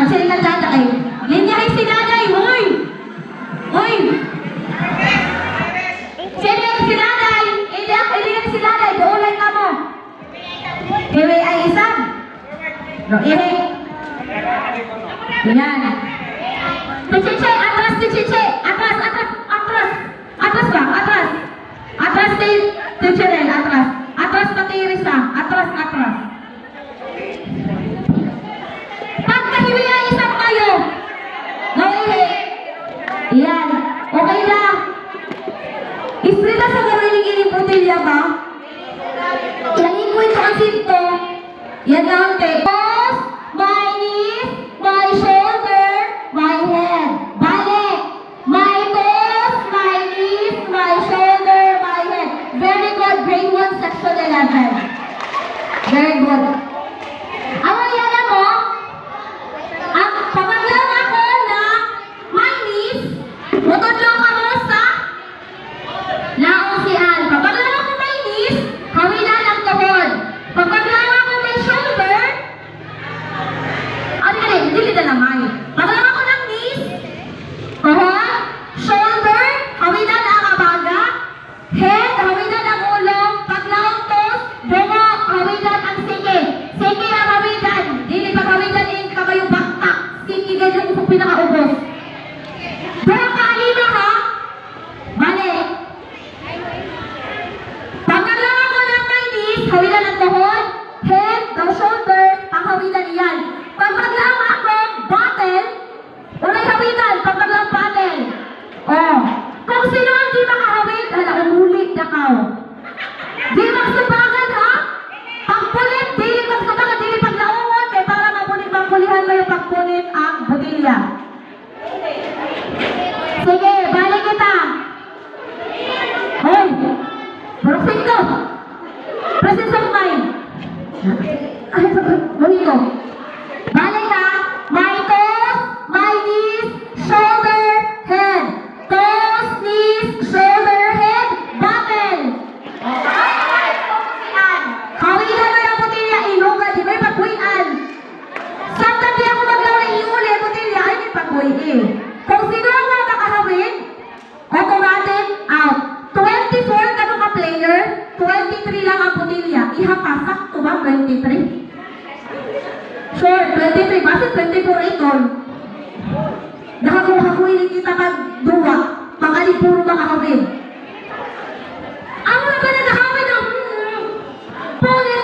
Kasi nagkata ay, linyahin si nanay, hoy! Hoy! Sino si nanay? Ilingan si nanay, doolay ka mo. Iwi ay isang. No, iwi. Yan. Tichiche, atras, tichiche. Atras, atras, atras. Atras ba? Atras. Atras din, tichiche, atras. Atras pati Risa. Atras, atras. Pagkahiwi ay isang kayo. No, iwi. Yan. Okay na. Isprita sa gawin ng putilya ba? Ilangin ko ito ang sinto. Yan lang, te. Toes, my knees, my shoulder, my head. Balik. My toes, my knees, my shoulder, my head. Very good. Grade 1, section 11. Very good. Ano yan mo? Ang pagkaklang ako na my knees, matudlong ka mo sa laong si Al. Pagkaklang ako my knees, hawinan ang tuhod. Pagkaklang ako may shoulder, ano yan eh, hindi na naman. Pagkaklang ako ng knees, tuhod, shoulder, hawinan ang abaga, head, hawinan ang ulo, paglaong toes, bungo, hawinan ang sige. Sige ang hawinan. Dili pag hawinan yung kabayong baktak. Sige ganyan kung pinakaubos. Pero kaalina ha, bali. Pagkaklang ako ng my knees, hawinan ang tuhod, head, the shoulder, panghawinan iyan. Pagkaklang ako, battle, unay hawinan, pagkaklang battle. Oh, kung sino ang di makahawid, hala, umulit na kao. Di magsubagan ha? Pagpulit, di magsubagan, di paglaungon, kaya para mapulihan mo yung pagpulit ang botilya. Sige, balik kita. Hoy, baroksin ko. Presence of mind. Ay, balik ko. Balik ha. My toes, my knees, shoulder, head. Toes, knees, shoulder, head, battle. Kawilan mo yung botilya, inuga, di ba yung pagbuyan? Samtang di ako maglawin iuli, botilya, ay may pagbuyin. Kung sino ang makakahawin, automatic out. 24 ka mga player, 23 lang ang botilya. Ihapasak to ba 23? Sure, 23. Basta 24 ito. Nakakuha-kuhin kita pag-duwa, pag-alipuro makakawin. Ang mga ba nakakawin ng pulit